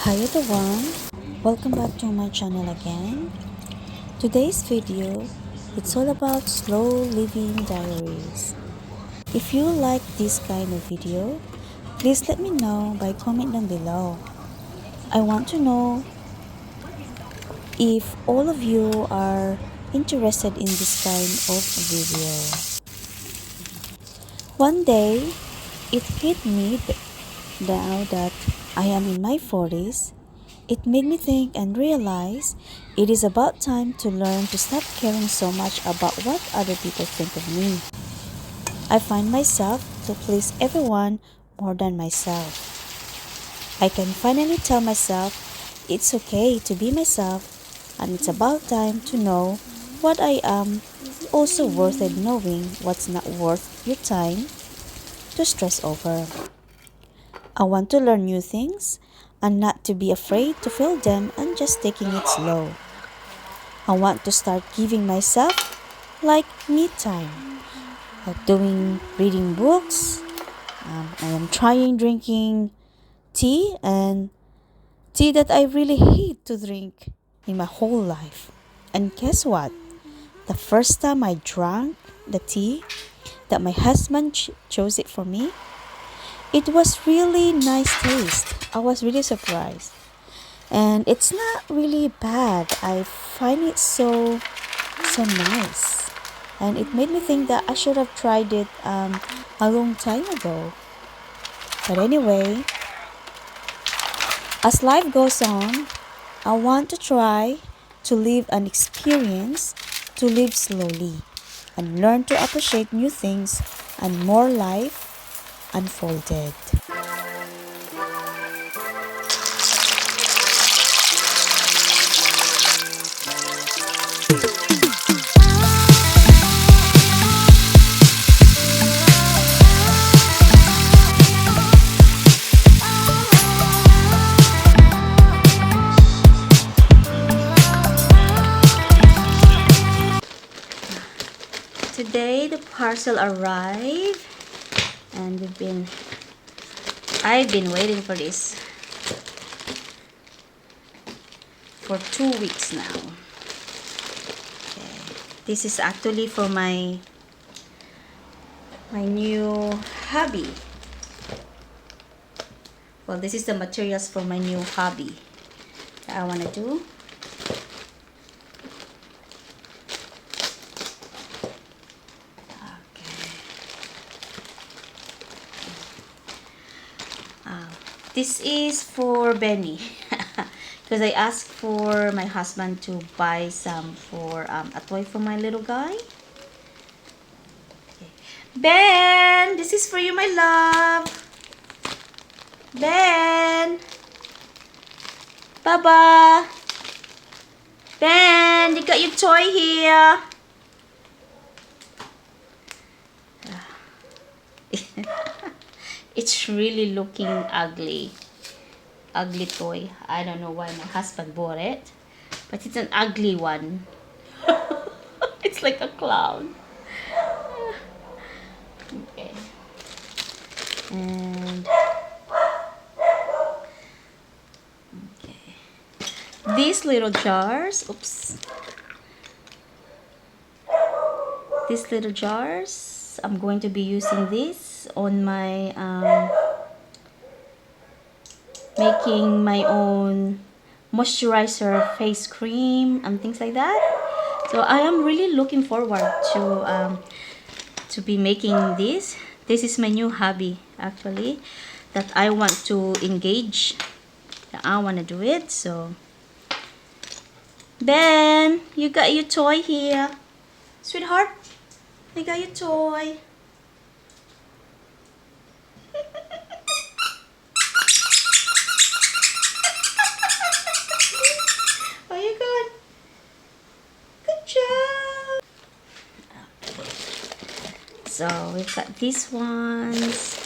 Hi everyone, welcome back to my channel again. Today's video, it's all about slow living diaries. If you like this kind of video, please let me know by comment down below. I want to know if all of you are interested in this kind of video. One day, it hit me now that I am in my 40s. It made me think and realize it is about time to learn to stop caring so much about what other people think of me. I find myself to please everyone more than myself. I can finally tell myself it's okay to be myself, and it's about time to know what I am, also worth it knowing what's not worth your time to stress over. I want to learn new things and not to be afraid to feel them and just taking it slow. I want to start giving myself like me time, like reading books. I am trying drinking tea and tea that I really hate to drink in my whole life. And guess what? The first time I drank the tea that my husband chose it for me, it was really nice taste. I was really surprised. And it's not really bad. I find it so nice. And it made me think that I should have tried it a long time ago. But anyway, as life goes on, I want to try to live an experience, to live slowly, and learn to appreciate new things and more life unfolded. Today the parcel arrived and I've been waiting for this for 2 weeks now. Okay. This is actually for my new hobby. Well, this is the materials for my new hobby that I want to do. This is for Benny because I asked for my husband to buy some for a toy for my little guy. Okay. Ben, this is for you, my love. Ben, Baba, Ben, you got your toy here. It's really looking ugly toy. I don't know why my husband bought it, but it's an ugly one. It's like a clown. Okay. And okay, these little jars, these little jars, I'm going to be using this on my making my own moisturizer, face cream and things like that. So I am really looking forward to be making this. This is my new hobby actually that I want to engage. I want to do it. So Ben, you got your toy here. Sweetheart, you got your toy. Oh, you good? Good job. So we've got these ones.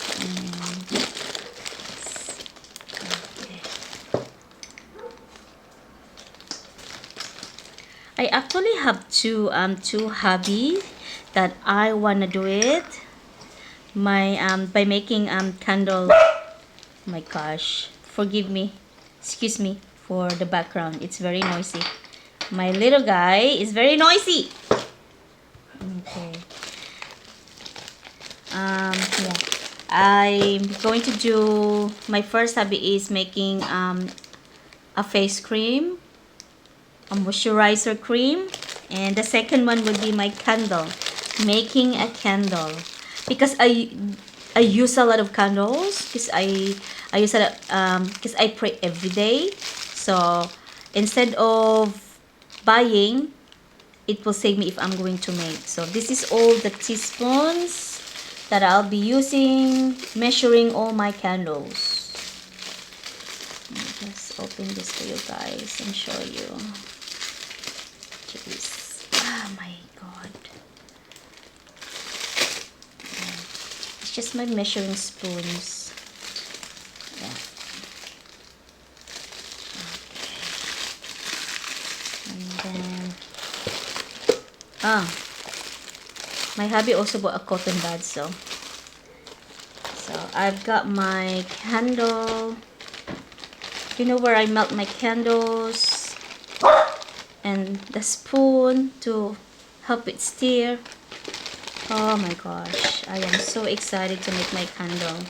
Okay. I actually have two hobbies that I wanna do it. My by making candle. Oh my gosh, forgive me. Excuse me for the background. It's very noisy. My little guy is very noisy. Okay. Yeah. I'm going to do, my first hobby is making a face cream, a moisturizer cream, and the second one would be my candle, making a candle, because I use a lot of candles because I use a lot because I pray every day. So instead of buying, it will save me if I'm going to make. So this is all the teaspoons that I'll be using, measuring all my candles. Let me just open this for you guys and show you. Jeez. Oh my god. It's just my measuring spoons. Yeah. Okay. And then my hubby also bought a cotton bud, so I've got my candle. You know where I melt my candles, and the spoon to help it stir. Oh my gosh, I am so excited to make my candle.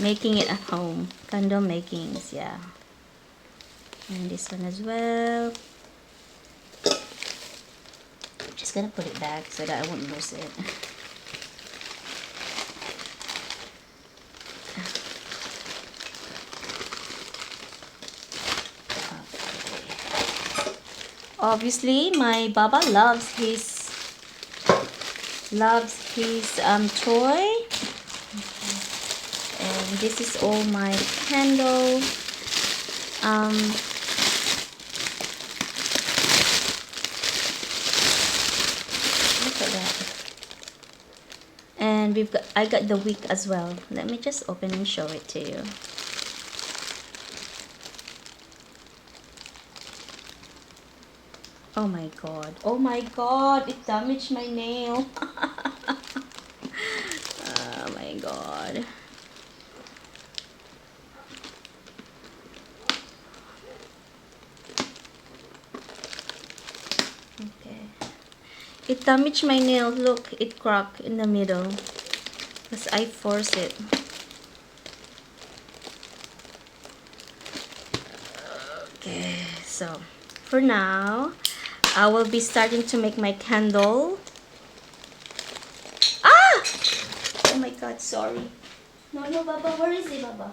Making it at home. Candle makings, yeah. And this one as well. I'm just gonna put it back so that I won't lose it. Obviously, my Baba loves his toy. And this is all my candle. Look at that. And I got the wick as well. Let me just open and show it to you. Oh my god. Oh my god, it damaged my nail. Oh my god. Okay. It damaged my nail. Look, it cracked in the middle because I forced it. Okay, so for now, I will be starting to make my candle. Ah! Oh my god, sorry. No, Baba, where is it, Baba?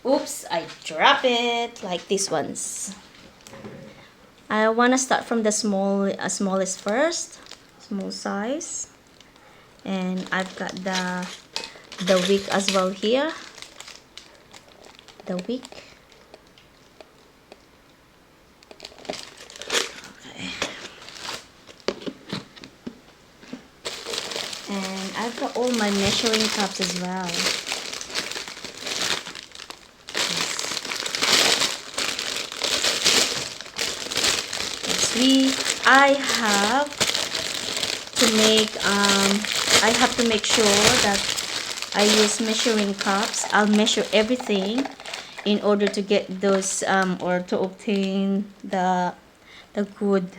Oops, I drop it like these ones. I want to start from the smallest first, small size. And I've got the wick as well here. The wick. Okay. And I've got all my measuring cups as well. I have to make sure that I use measuring cups. I'll measure everything in order to get those or to obtain the good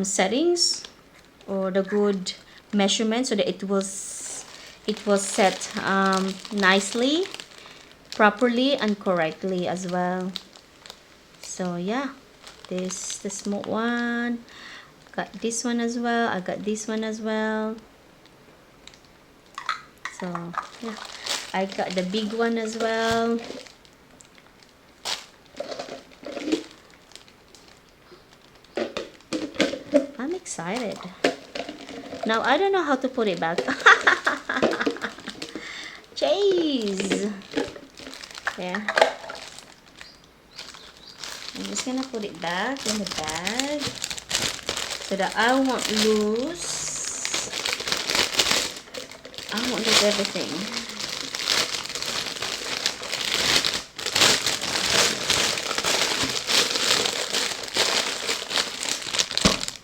settings or the good measurement, so that it will set nicely, properly, and correctly as well. So yeah, the small one, got this one as well, I got this one as well. So yeah, I got the big one as well. I'm excited. Now I don't know how to put it back. Jeez. Yeah. I'm just gonna put it back in the bag so that I won't lose everything.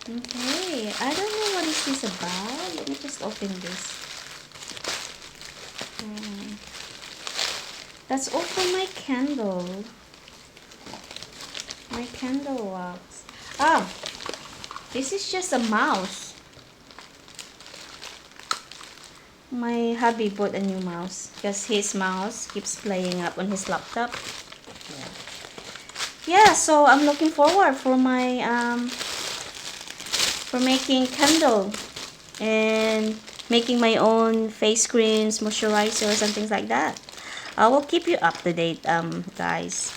Okay, I don't know what is this about. Let me just open this. That's all for my candle. My candle wax. Ah, this is just a mouse. My hubby bought a new mouse because his mouse keeps playing up on his laptop. Yeah, so I'm looking forward for my for making candle and making my own face creams, moisturizers, and things like that. I will keep you up to date, guys.